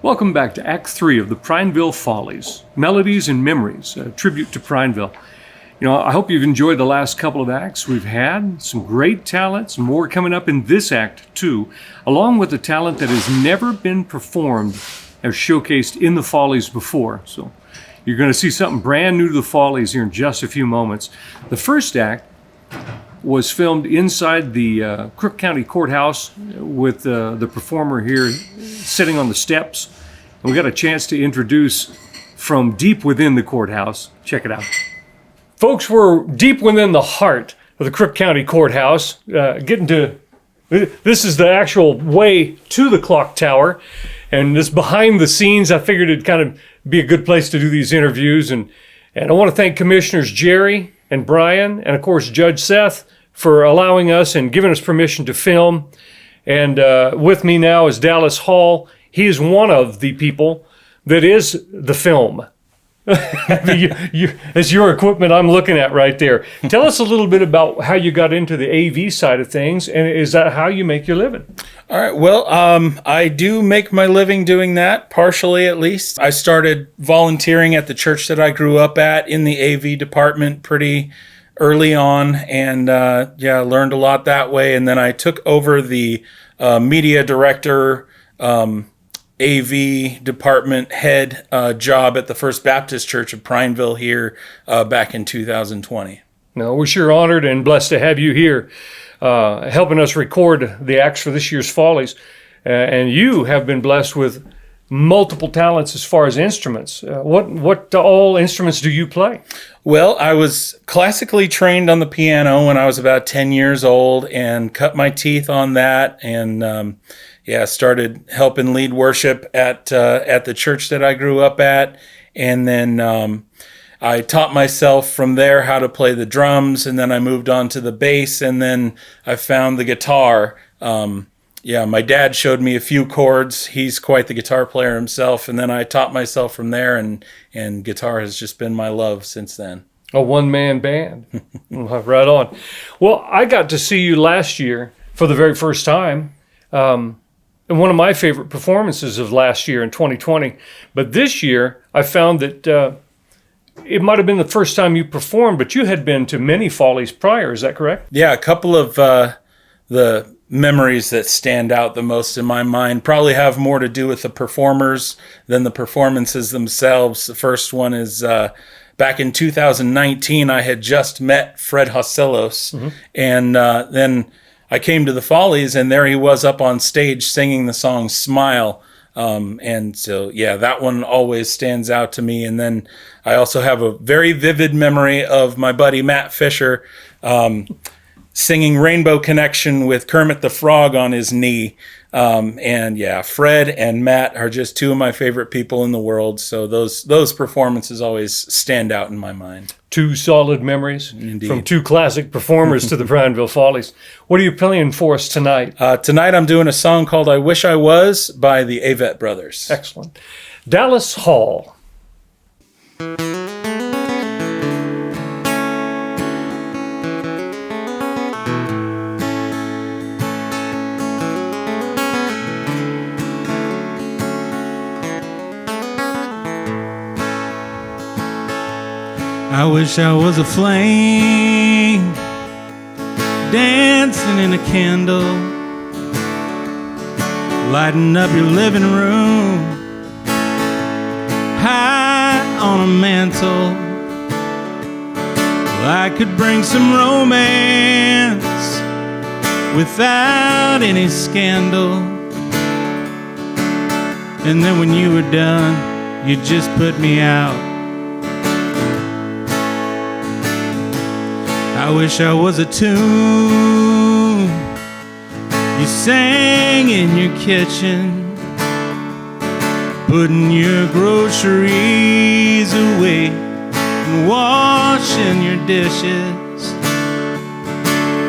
Welcome back to Act 3 of the Prineville Follies, Melodies and Memories, a tribute to Prineville. I hope you've enjoyed the last couple of acts we've had. Some great talent, some more coming up in this act too, along with the talent that has never been performed or showcased in the Follies before. So you're going to see something brand new to the Follies here in just a few moments. The first act was filmed inside the Crook County Courthouse with the performer here sitting on the steps. And we got a chance to introduce from deep within the courthouse. Check it out. Folks, we're deep within the heart of the Crook County Courthouse. This is the actual way to the clock tower. And this behind the scenes, I figured it'd kind of be a good place to do these interviews. And I want to thank Commissioners Jerry and Brian, and of course Judge Seth, for allowing us and giving us permission to film. And with me now is Dallas Hall. He is one of the people that is the film. It's your equipment I'm looking at right there. Tell us a little bit about how you got into the AV side of things, and is that how you make your living? All right. Well, I do make my living doing that, partially at least. I started volunteering at the church that I grew up at in the AV department pretty early on, and learned a lot that way. And then I took over the media director, AV department head job at the First Baptist Church of Prineville here back in 2020. No, we're sure honored and blessed to have you here helping us record the acts for this year's Follies. And you have been blessed with multiple talents as far as instruments. What all instruments do you play? Well, I was classically trained on the piano when I was about 10 years old and cut my teeth on that, and started helping lead worship at the church that I grew up at. And then I taught myself from there how to play the drums, and then I moved on to the bass, and then I found the guitar. My dad showed me a few chords. He's quite the guitar player himself, and then I taught myself from there, and guitar has just been my love since then. A one-man band. Right on. Well, I got to see you last year for the very first time. And one of my favorite performances of last year in 2020. But this year, I found that it might have been the first time you performed, but you had been to many Follies prior. Is that correct? Yeah, a couple of the memories that stand out the most in my mind probably have more to do with the performers than the performances themselves. The first one is back in 2019, I had just met Fred Hoselos, and then I came to the Follies, and there he was up on stage singing the song Smile. And so, that one always stands out to me. And then I also have a very vivid memory of my buddy Matt Fisher singing Rainbow Connection with Kermit the Frog on his knee. Fred and Matt are just two of my favorite people in the world. So those performances always stand out in my mind. Two solid memories. Indeed. From two classic performers to the Prineville Follies. What are you playing for us tonight? Tonight I'm doing a song called I Wish I Was by the Avett Brothers. Excellent. Dallas Hall. I wish I was a flame dancing in a candle, lighting up your living room high on a mantle. I could bring some romance without any scandal, and then when you were done, you just put me out. I wish I was a tune you sang in your kitchen, putting your groceries away and washing your dishes.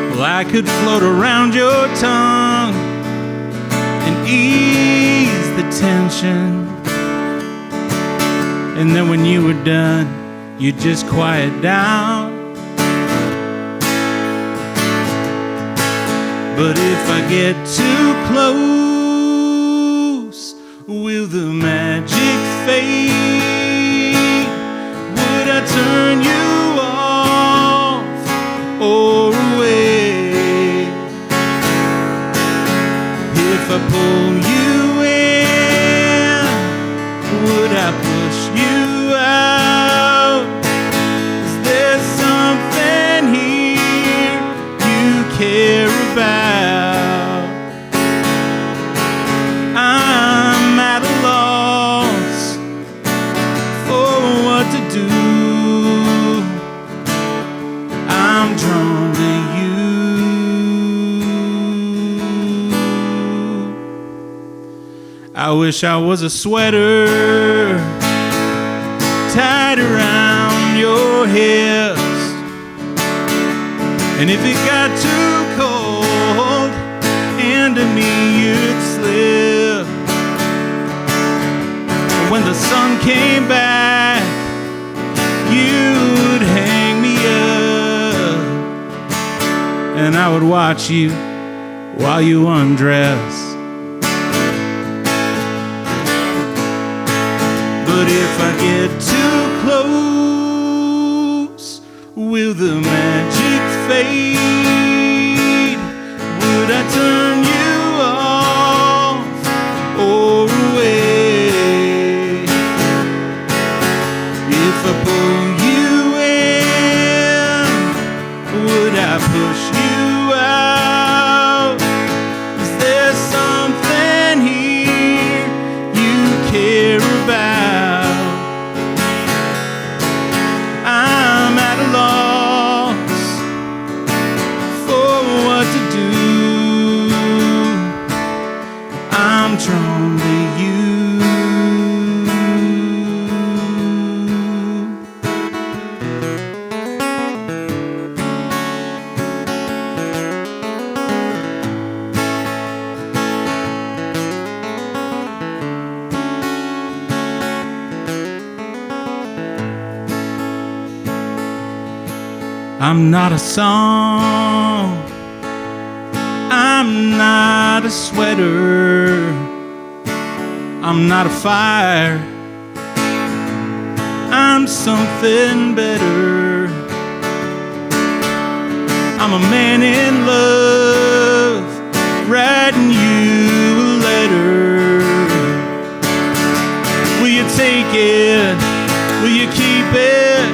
Well, I could float around your tongue and ease the tension, and then when you were done, you'd just quiet down. But if I get too close, we'll will the magic fade? Would I turn you off or away? If I pull you in, would I push you out? Is there something here you care about? I'm at a loss for what to do. I'm drawn to you. I wish I was a sweater tied around your hips, and if it got too cold into me you'd slip. When the sun came back you'd hang me up, and I would watch you while you undress. But if I get too close, will the magic fade? Would I turn you off or away? If I pull you in, would I push you out? Is there something here you care about? I'm at a loss for what to do. I'm drawn to you. I'm not a song, I'm not a sweater, I'm not a fire, I'm something better. I'm a man in love, writing you a letter. Will you take it? Will you keep it?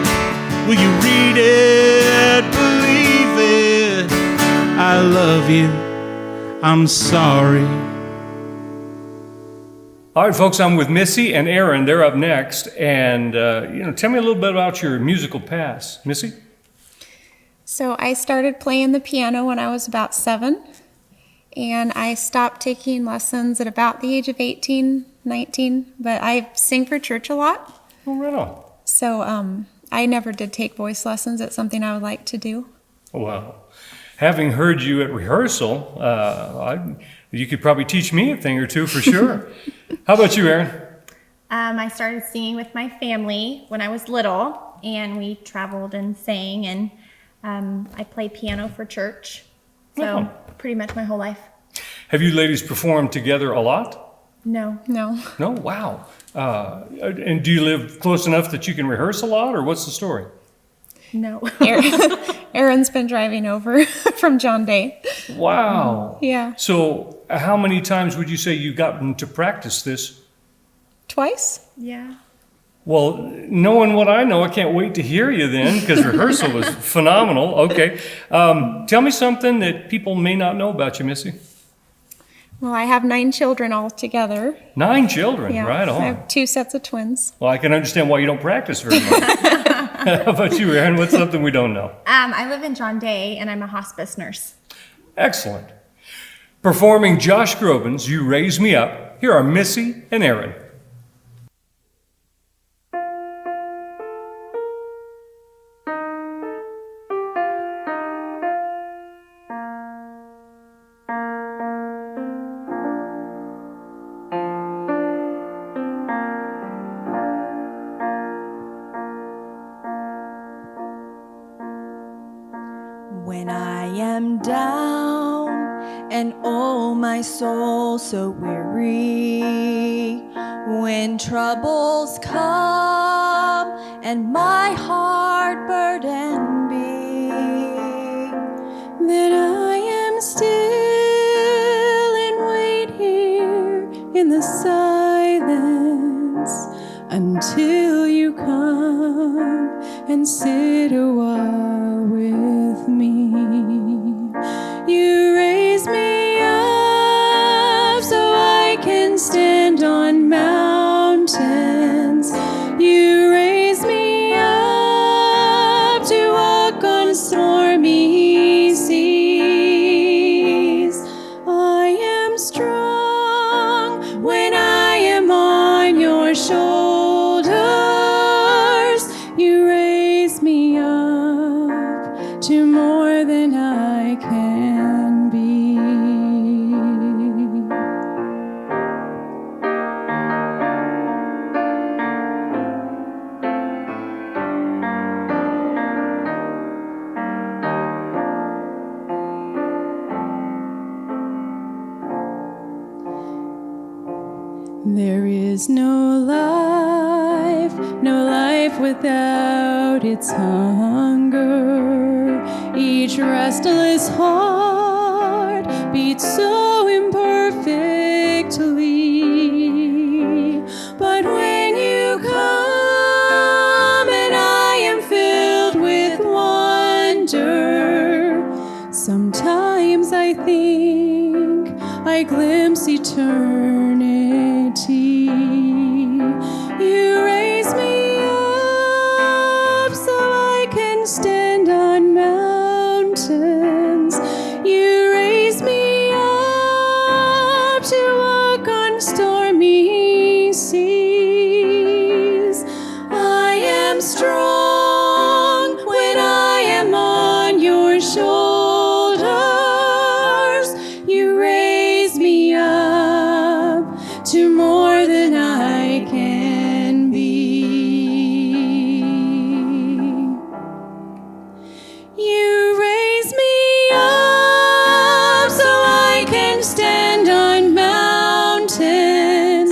Will you read it? Believe it? I love you. I'm sorry. All right, folks, I'm with Missy and Aaron. They're up next. And, tell me a little bit about your musical past. Missy? So I started playing the piano when I was about 7, and I stopped taking lessons at about the age of 18, 19, but I sing for church a lot. Oh, right on. So I never did take voice lessons. It's something I would like to do. Well, having heard you at rehearsal, you could probably teach me a thing or two for sure. How about you, Aaron? I started singing with my family when I was little, and we traveled and sang, and I played piano for church, so pretty much my whole life. Have you ladies performed together a lot? No. No. No? Wow. And do you live close enough that you can rehearse a lot, or what's the story? No. Aaron's been driving over from John Day. Wow. Yeah. So how many times would you say you've gotten to practice this? Twice? Yeah. Well, knowing what I know, I can't wait to hear you then, because rehearsal was phenomenal. Okay. Tell me something that people may not know about you, Missy. Well, I have 9 children altogether. 9 children, Yeah. right on. I have 2 sets of twins. Well, I can understand why you don't practice very much. How about you, Aaron? What's something we don't know? I live in John Day, and I'm a hospice nurse. Excellent. Performing Josh Groban's You Raise Me Up, here are Missy and Aaron. When I am down and oh my soul so weary, When troubles come and my heart burden be, then I am still and wait here in the silence until you come and sit a while with me. You raise me up so I can stand on mountains. You raise me up to walk on stormy seas. I am strong when I am on your shoulders. You raise me up to more than I can be. There is no life without its hunger. Each restless heart beats so imperfectly. But when you come and I am filled with wonder, sometimes I think I glimpse eternity. You raise me up so I can stand on mountains. You raise me up to walk on stormy seas. I am strong when I am on your shoulders. You raise me up to more than I can be. You raise me up so I can stand on mountains.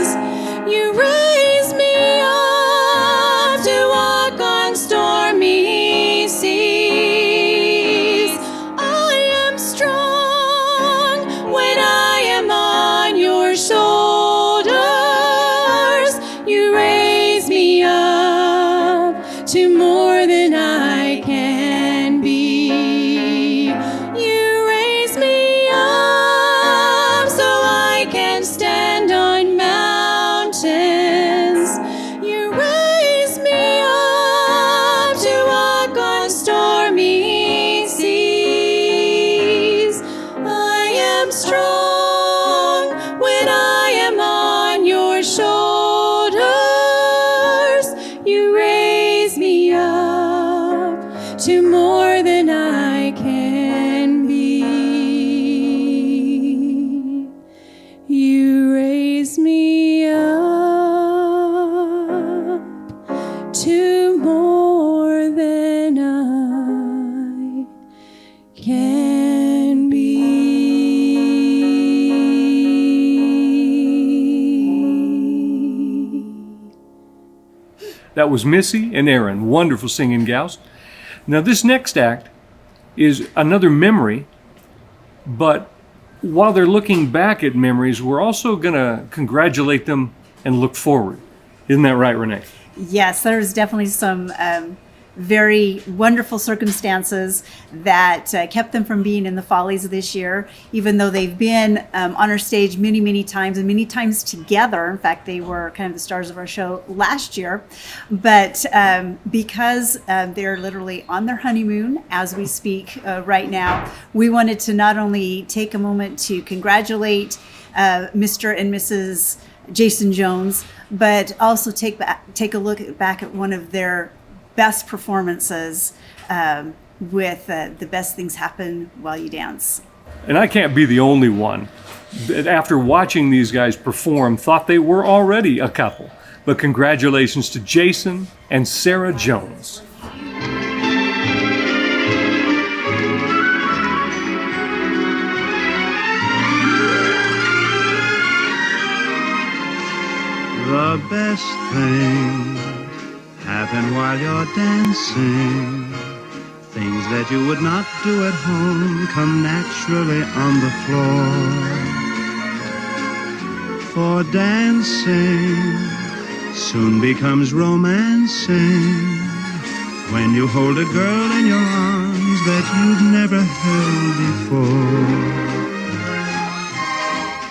You raise me up to walk on stormy seas. I am strong when I am on your shoulders. You raise me up to more than I can be. You raise me up so I can stand on mountains. You raise me up to walk on stormy seas. I am strong when I am on your shoulders. You raise me up to more than I can be. You raise me up to more than I can be. That was Missy and Aaron, wonderful singing gals. Now this next act is another memory, but while they're looking back at memories, we're also going to congratulate them and look forward. Isn't that right, Renee? Yes, there's definitely some very wonderful circumstances that kept them from being in the Follies this year, even though they've been on our stage many, many times and many times together. In fact, they were kind of the stars of our show last year. But because they're literally on their honeymoon as we speak right now, we wanted to not only take a moment to congratulate Mr. and Mrs. Jason Jones, but also take a look back at one of their best performances with The Best Things Happen While You Dance. And I can't be the only one that after watching these guys perform thought they were already a couple. But congratulations to Jason and Sarah Jones. The best things happen while you're dancing. Things that you would not do at home come naturally on the floor. For dancing soon becomes romancing when you hold a girl in your arms that you've never held before.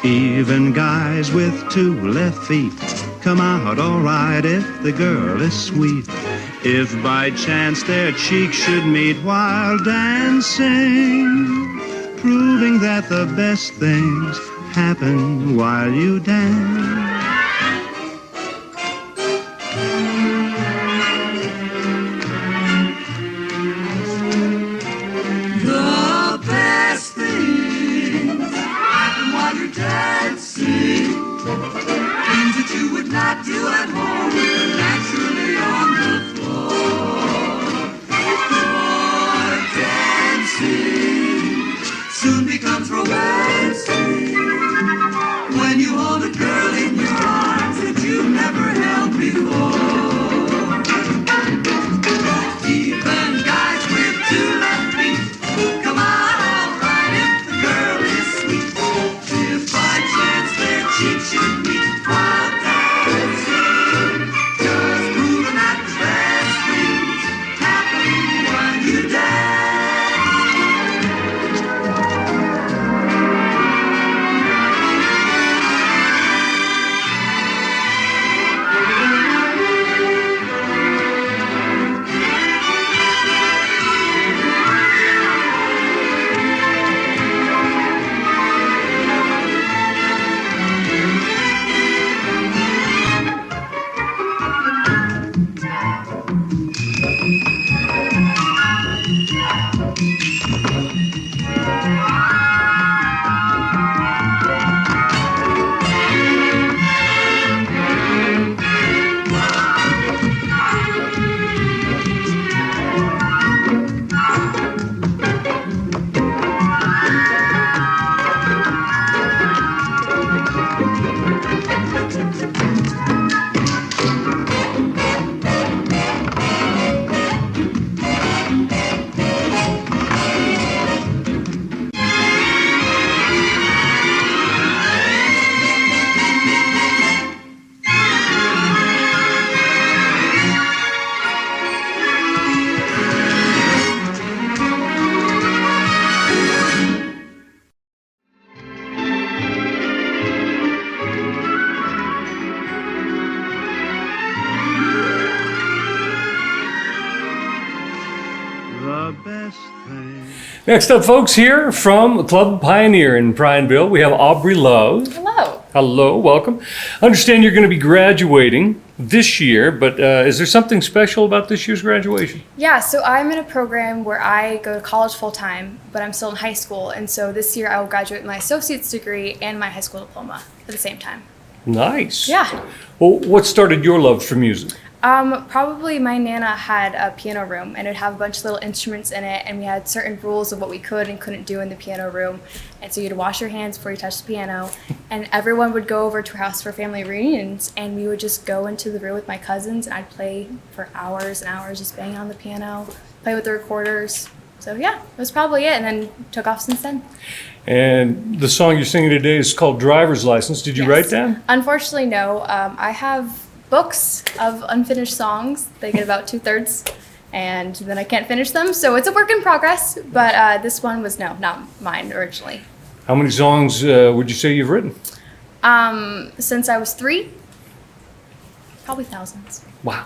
Even guys with 2 left feet come out all right if the girl is sweet. If by chance their cheeks should meet while dancing, proving that the best things happen while you dance. The best things happen while you're dancing. Things that you would not do at home, naturally on the floor. For dancing soon becomes romancing when you hold a girl in your arms that you've never held before. Even guys with 2 left feet come out all right if the girl is sweet. If by chance their cheeks should meet while dancing, just proving that the best things happen while you dance. The best thing. Next up, folks, here from Club Pioneer in Prineville, we have Aubrey Love. Hello. Hello, welcome. I understand you're going to be graduating this year, but is there something special about this year's graduation? Yeah, so I'm in a program where I go to college full time, but I'm still in high school. And so this year I will graduate my associate's degree and my high school diploma at the same time. Nice. Yeah. Well, what started your love for music? Probably my Nana had a piano room and it would have a bunch of little instruments in it, and we had certain rules of what we could and couldn't do in the piano room. And so you'd wash your hands before you touched the piano, and everyone would go over to our house for family reunions, and we would just go into the room with my cousins and I'd play for hours and hours, just banging on the piano, play with the recorders. So yeah, it was probably it, and then took off since then. And the song you're singing today is called Driver's License. Did you write that? Unfortunately, no. I have books of unfinished songs. They get about 2/3, and then I can't finish them. So it's a work in progress, but this one was not mine originally. How many songs would you say you've written? Since I was 3, probably thousands. Wow.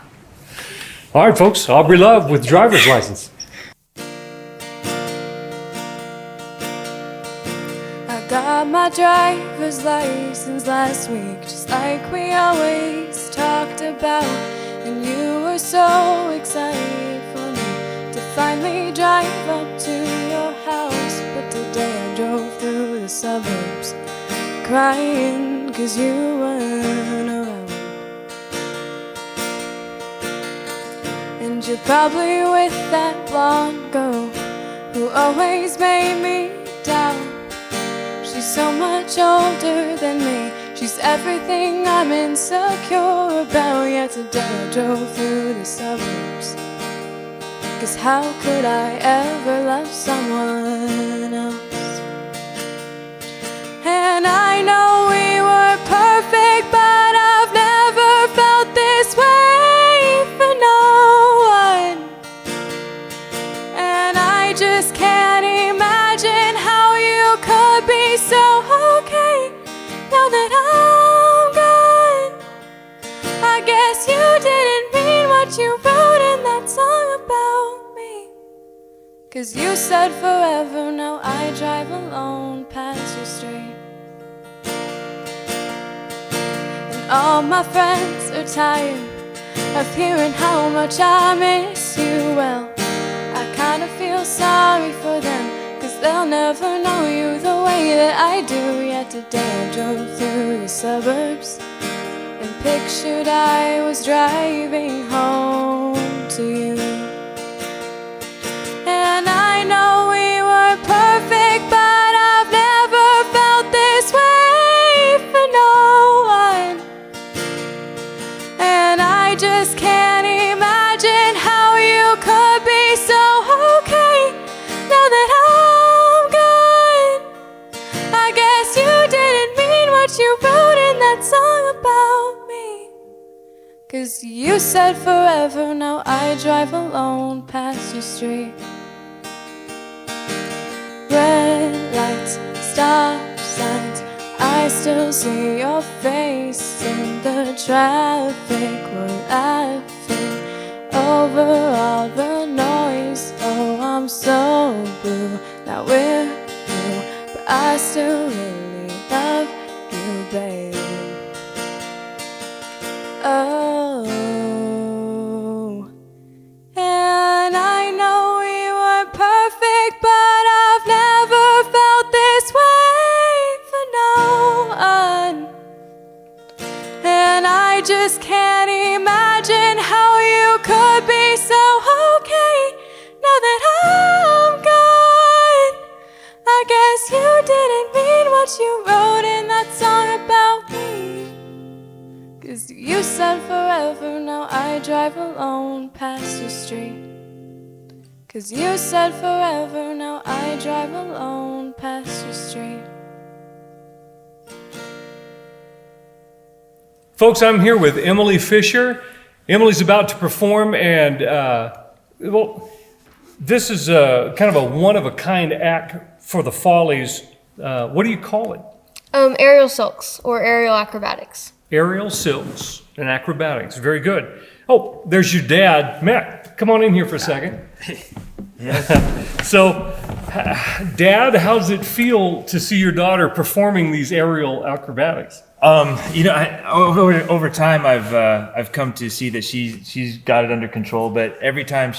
All right, folks, Aubrey Love with Driver's License. Got my driver's license last week, just like we always talked about. And you were so excited for me to finally drive up to your house. But today I drove through the suburbs crying 'cause you weren't around. And you're probably with that blonde girl who always made me doubt. She's so much older than me. She's everything I'm insecure about. Yet today I drove through the suburbs. 'Cause how could I ever love someone else? And I know we were perfect, but I've never felt this way for no one. And I just can't imagine how you could be so okay now that I'm gone. I guess you didn't mean what you wrote in that song about me. 'Cause you said forever, now I drive alone past your street. And all my friends are tired of hearing how much I miss you. Well, I kinda feel sorry for them, 'cause they'll never know you the way that I do. Yet today I drove through the suburbs and pictured I was driving home to you. And I know we were perfect, but I've never felt this way for no one. And I just can't imagine how you could be so okay now that I'm gone. I guess you didn't mean what you wrote in that song about me. 'Cause you said forever, now I drive alone past your street. Red lights, stop signs, I still see your face in the traffic. We're laughing over all the noise. Oh, I'm so blue, now we're blue, but I still really love you, babe. Oh, and I know we were perfect, but I've never felt this way for no one. And I just can't imagine how you could be so okay now that I'm gone. I guess you didn't mean what you wrote in that song about me. 'Cause you said forever, now I drive alone past your street. 'Cause you said forever, now I drive alone past your street. Folks, I'm here with Emily Fisher. Emily's about to perform, and well, this is kind of a one-of-a-kind act for the Follies. What do you call it? Aerial silks or aerial acrobatics. Aerial silks and acrobatics. Very good. Oh, there's your dad, Matt. Come on in here for a second. So, Dad, how does it feel to see your daughter performing these aerial acrobatics? Over time, I've come to see that she's got it under control. But every time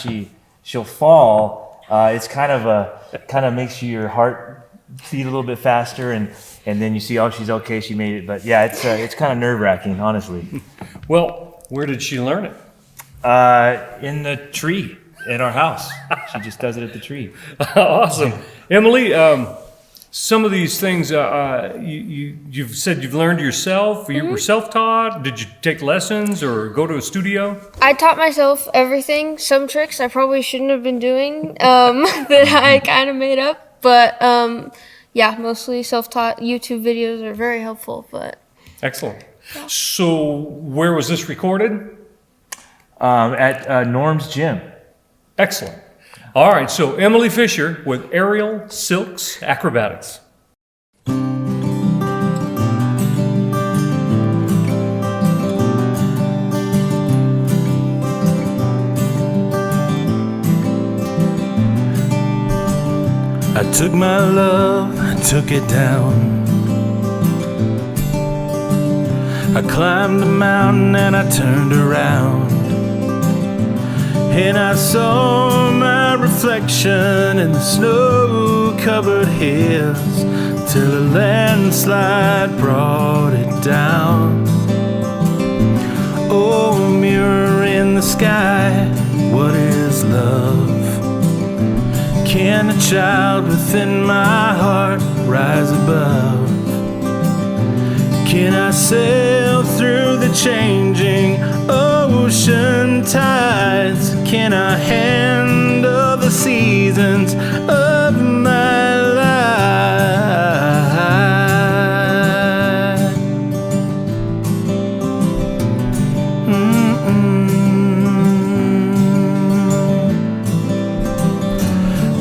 she'll fall, it's kind of makes your heart beat a little bit faster, and then you see, oh, she's okay, she made it. But yeah, it's kind of nerve-wracking, honestly. Well, where did she learn it? In the tree at our house. She just does it at the tree. Awesome. Emily, some of these things you've said you've learned yourself. You were self-taught. Did you take lessons or go to a studio? I taught myself everything. Some tricks I probably shouldn't have been doing that I kind of made up. But yeah, mostly self-taught. YouTube videos are very helpful. But excellent. Yeah. So where was this recorded? At Norm's gym. Excellent. All right, so Emily Fisher with Aerial Silks Acrobatics. I took my love, I took it down. I climbed the mountain and I turned around, and I saw my reflection in the snow-covered hills, till a landslide brought it down. Oh, mirror in the sky, what is love? Can a child within my heart rise above? Can I sail through the changing ocean tides? Can I handle the seasons of my life?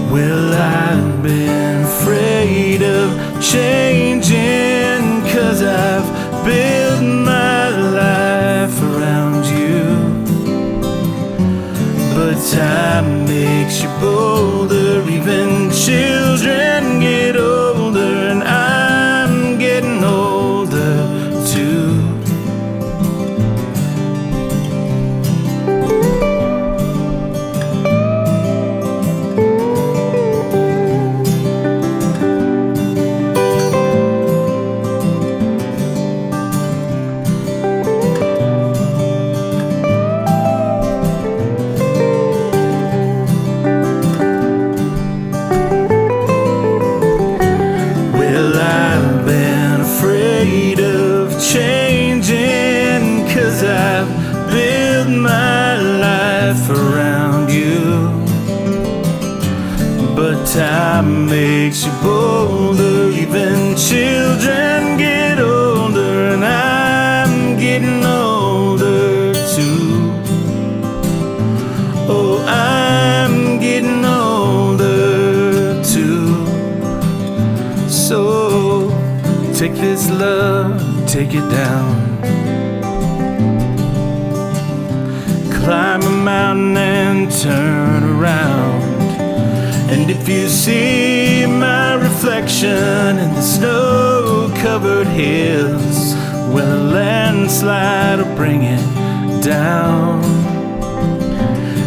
Well, I've been afraid of changing, 'cause I've built my life around you. But time makes you bolder, even children get older, and I'm getting older too. Changing, 'cause I've built my life around you. But time makes you bolder, even children get older, and I'm getting older too. Oh, I'm getting older too. So take this love, take it down. Climb a mountain and turn around. And if you see my reflection in the snow-covered hills, well, a landslide will bring it down.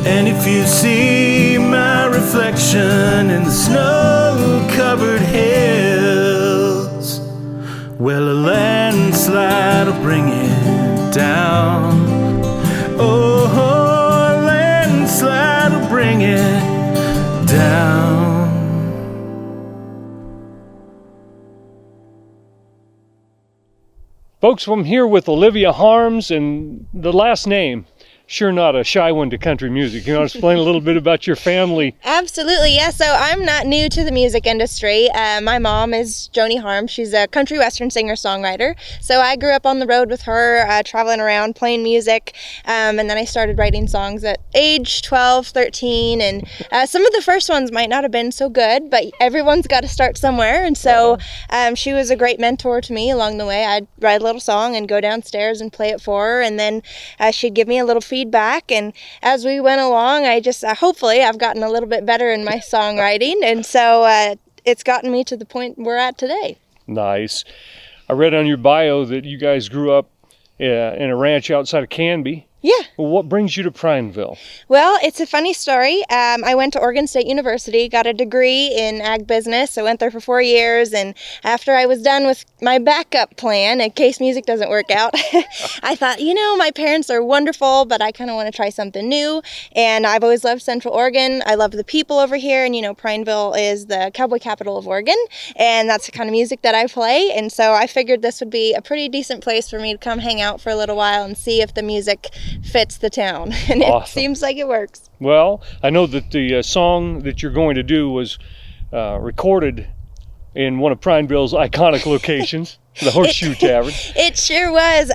And if you see my reflection in the snow-covered hills, well, a landslide will bring it down. Oh, a landslide will bring it down. Folks, I'm here with Olivia Harms, and the last name, sure not a shy one to country music. You want to explain a little bit about your family? Absolutely, yeah. So I'm not new to the music industry. My mom is Joni Harms. She's a country western singer-songwriter. So I grew up on the road with her, traveling around, playing music. And then I started writing songs at age 12, 13. And some of the first ones might not have been so good, but everyone's got to start somewhere. And so she was a great mentor to me along the way. I'd write a little song and go downstairs and play it for her. And then she'd give me a little feedback. And as we went along, I just hopefully I've gotten a little bit better in my songwriting, and so it's gotten me to the point we're at today. Nice. I read on your bio that you guys grew up in a ranch outside of Canby. Yeah. Well, what brings you to Prineville? Well, it's a funny story. I went to Oregon State University, got a degree in ag business. I went there for 4 years, and after I was done with my backup plan, in case music doesn't work out, I thought, my parents are wonderful, but I kind of want to try something new. And I've always loved Central Oregon. I love the people over here, and Prineville is the cowboy capital of Oregon, and that's the kind of music that I play. And so I figured this would be a pretty decent place for me to come hang out for a little while and see if the music fits the town, and it seems like it works. Well, I know that the song that you're going to do was recorded in one of Prineville's iconic locations, the Horseshoe Tavern. It sure was.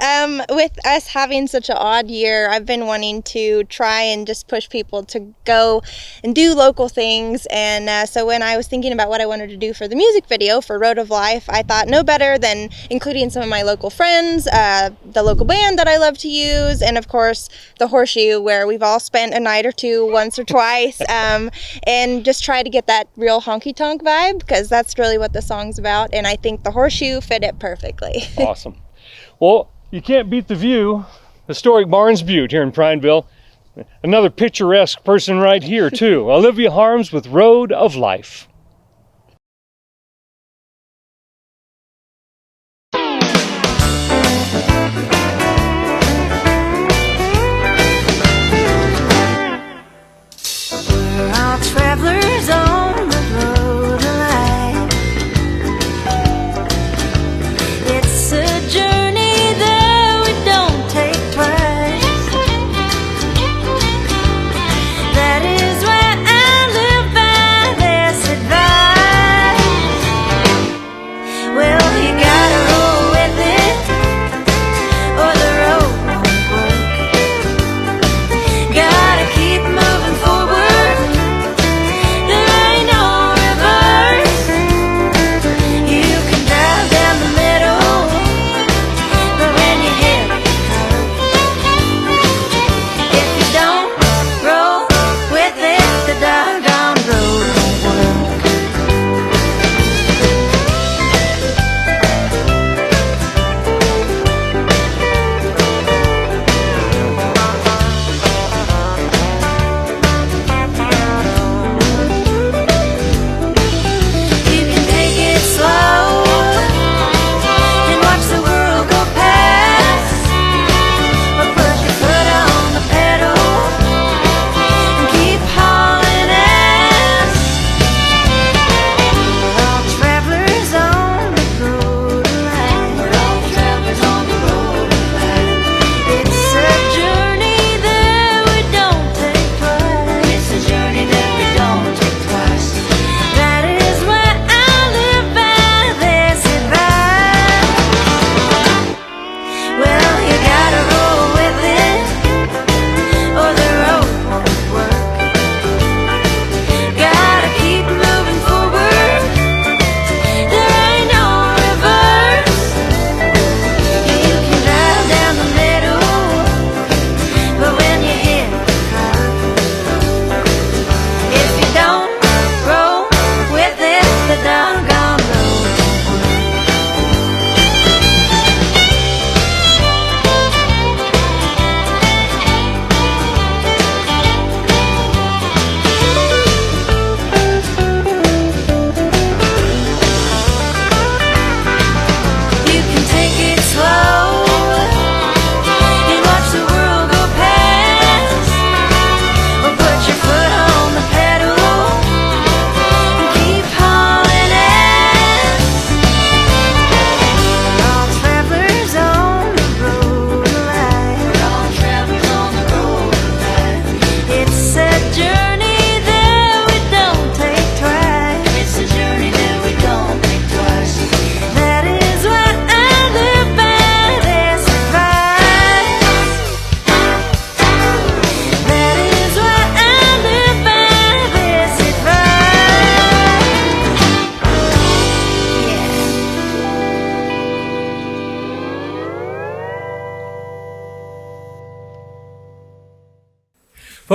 With us having such an odd year, I've been wanting to try and just push people to go and do local things. And so when I was thinking about what I wanted to do for the music video for Road of Life, I thought no better than including some of my local friends, the local band that I love to use, and of course the Horseshoe, where we've all spent a night or two once or twice, and just try to get that real honky-tonk vibe, because that's really what the song's about. And I think the Horseshoe fit it perfectly. Awesome. Well, you can't beat the view. Historic Barnes Butte here in Prineville. Another picturesque person right here too. Olivia Harms with Road of Life. We're all travelers on the road of life. It's a journey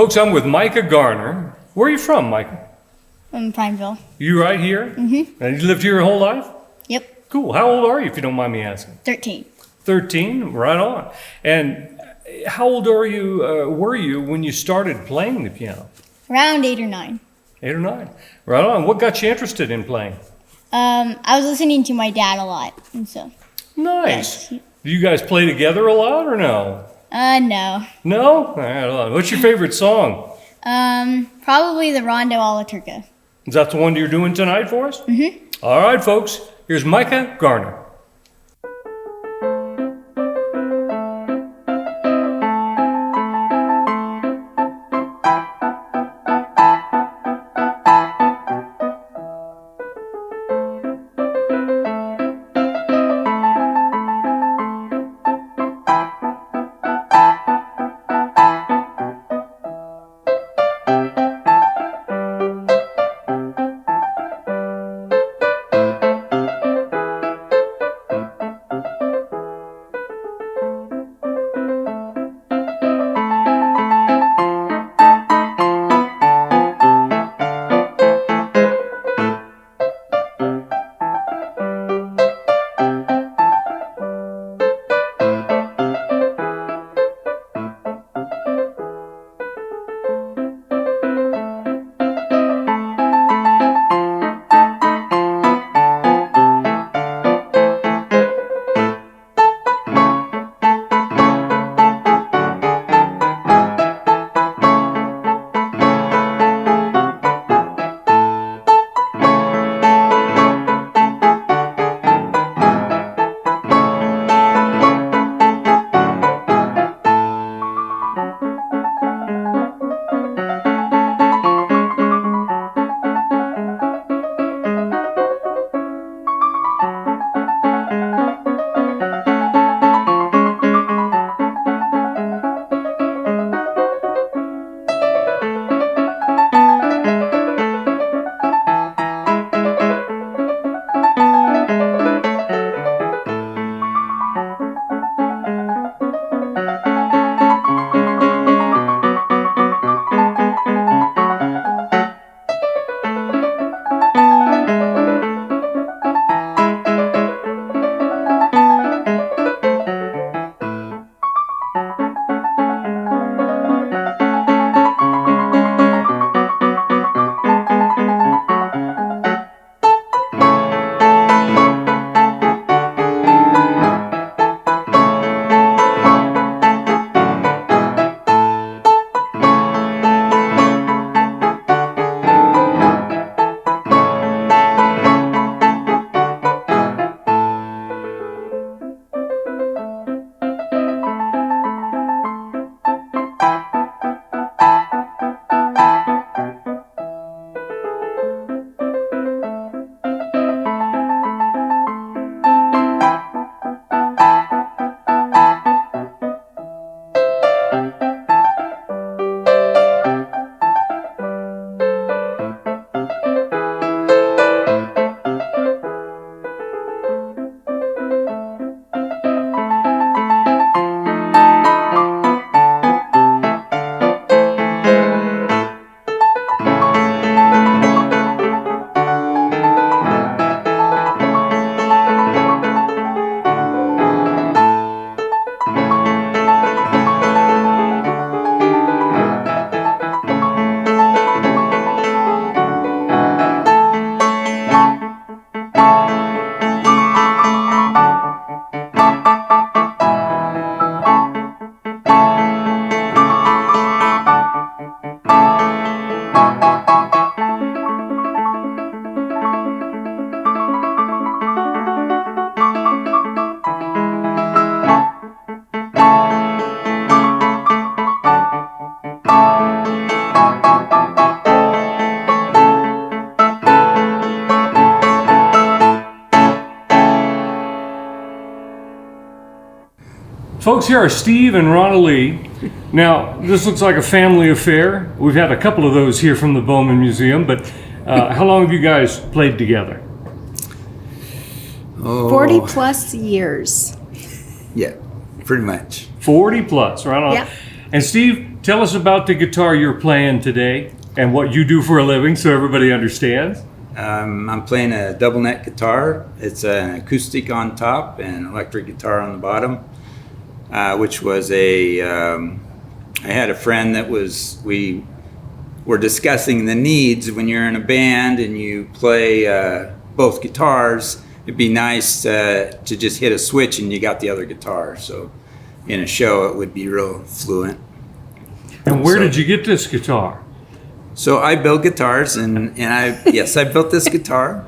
Folks, I'm with Micah Garner. Where are you from, Micah? In Prineville. You right here? Mm-hmm. And you lived here your whole life? Yep. Cool. How old are you, if you don't mind me asking? 13. 13, right on. And how old were you when you started playing the piano? Around 8 or 9. 8 or 9. Right on. What got you interested in playing? I was listening to my dad a lot, and so. Nice. Yes. Do you guys play together a lot or no? No. No? All right. What's your favorite song? Probably the Rondo alla Turca. Is that the one you're doing tonight for us? Mm-hmm. All right, folks. Here's Micah Garner. Folks, here are Steve and Ronna Lee. Now, this looks like a family affair. We've had a couple of those here from the Bowman Museum, but how long have you guys played together? 40 plus years. Yeah, pretty much. 40 plus, right on. Yeah. And Steve, Tell us about the guitar you're playing today and what you do for a living so everybody understands. I'm playing a double neck guitar. It's an acoustic on top and electric guitar on the bottom, which was I had a friend that we were discussing the needs when you're in a band and you play both guitars. It'd be nice to just hit a switch and you got the other guitar. So in a show, it would be real fluent. And where did you get this guitar? So I build guitars, and I built this guitar,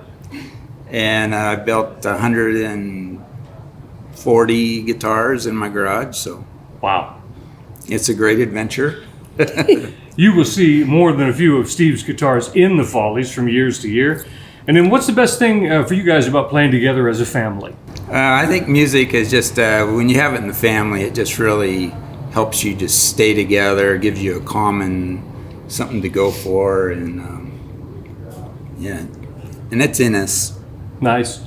and I built 140 guitars in my garage. So wow, it's a great adventure. You will see more than a few of Steve's guitars in the Follies from years to year. And then what's the best thing for you guys about playing together as a family? I think music is just, when you have it in the family, it just really helps you just stay together, gives you a common something to go for, and and it's in us. Nice.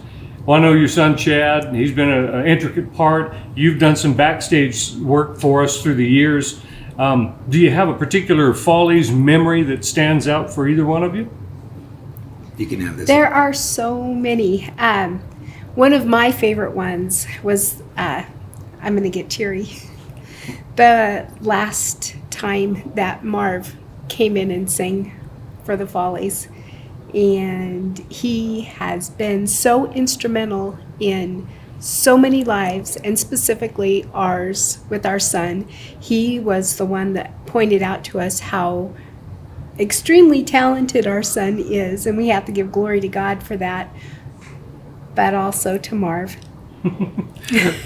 Well, I know your son Chad, he's been an intricate part. You've done some backstage work for us through the years. Do you have a particular Follies memory that stands out for either one of you? You can have this. There are so many. One of my favorite ones was, I'm going to get teary, the last time that Marv came in and sang for the Follies. And he has been so instrumental in so many lives, and specifically ours with our son. He was the one that pointed out to us how extremely talented our son is, and we have to give glory to God for that, but also to Marv.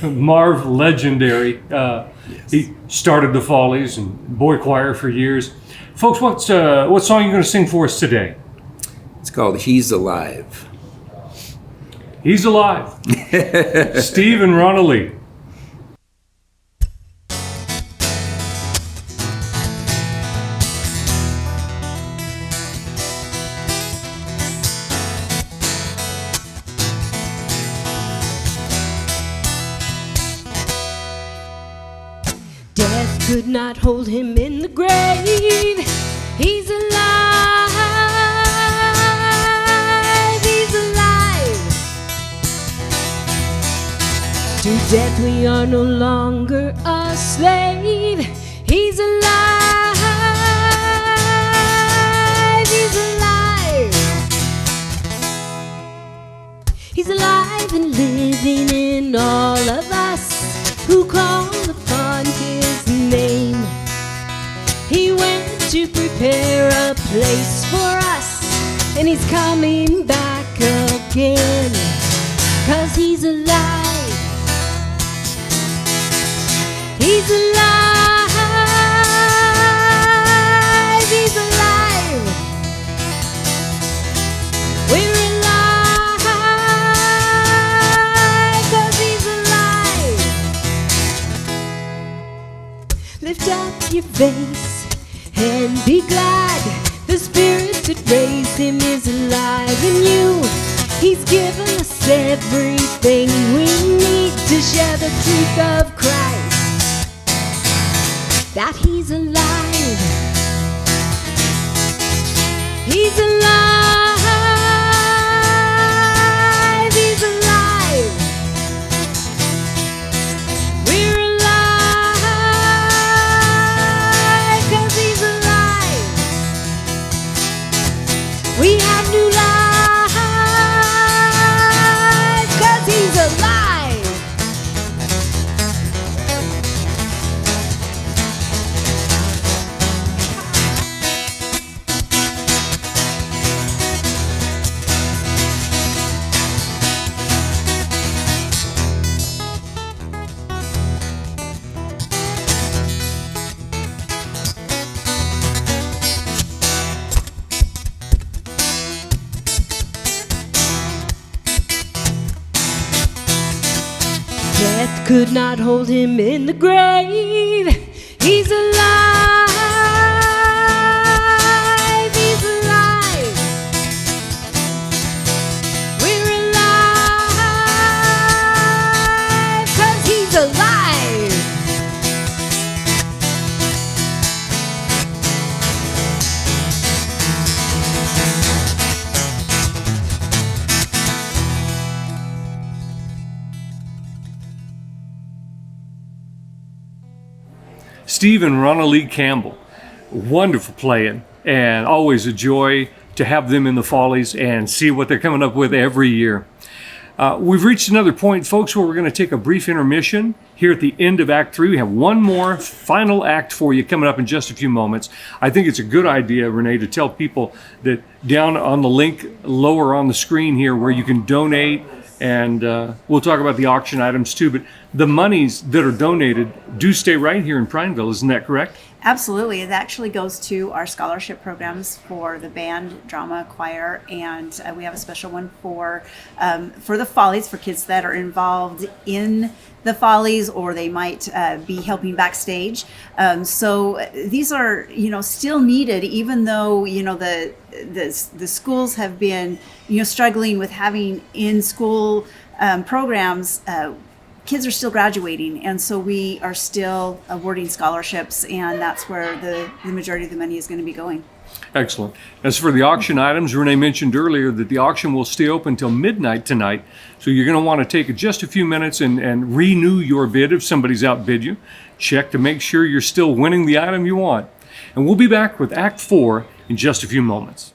Marv, legendary. Yes. He started the Follies and boy choir for years. Folks, what song are you going to sing for us today? It's called He's Alive. He's Alive. Steve and Ronald Lee. Death could not hold him in the grave. He's alive. He's alive. To death we are no longer a slave. He's alive. He's alive. He's alive and living in all of us who call upon his name. He went to prepare a place for us, and he's coming back again, 'cause he's alive. He's alive. He's alive. We're alive, 'cause he's alive. Lift up your face and be glad. The spirit that raised him is alive in you. He's given us everything we need to share the truth of Christ, that he's alive. He's alive. He's alive. We're alive, 'cause he's alive. We have new life, 'cause he's alive. Death could not hold him in the grave. He's alive. He's alive. We're alive, 'cause he's alive. Steve and Ronald Campbell. Wonderful playing, and always a joy to have them in the Follies and see what they're coming up with every year. We've reached another point, folks, where we're going to take a brief intermission. Here at the end of Act 3, we have one more final act for you coming up in just a few moments. I think it's a good idea, Renee, to tell people that down on the link lower on the screen here where you can donate, and we'll talk about the auction items too, but the monies that are donated do stay right here in Prineville, isn't that correct? Absolutely. It actually goes to our scholarship programs for the band, drama, choir, and we have a special one for the Follies, for kids that are involved in the Follies, or they might be helping backstage. So these are, still needed, even though, the schools have been, struggling with having in-school programs. Kids are still graduating, and so we are still awarding scholarships, and that's where the majority of the money is going to be going. Excellent. As for the auction items, Renee mentioned earlier that the auction will stay open until midnight tonight, so you're going to want to take just a few minutes and renew your bid if somebody's outbid you. Check to make sure you're still winning the item you want. And we'll be back with Act 4 in just a few moments.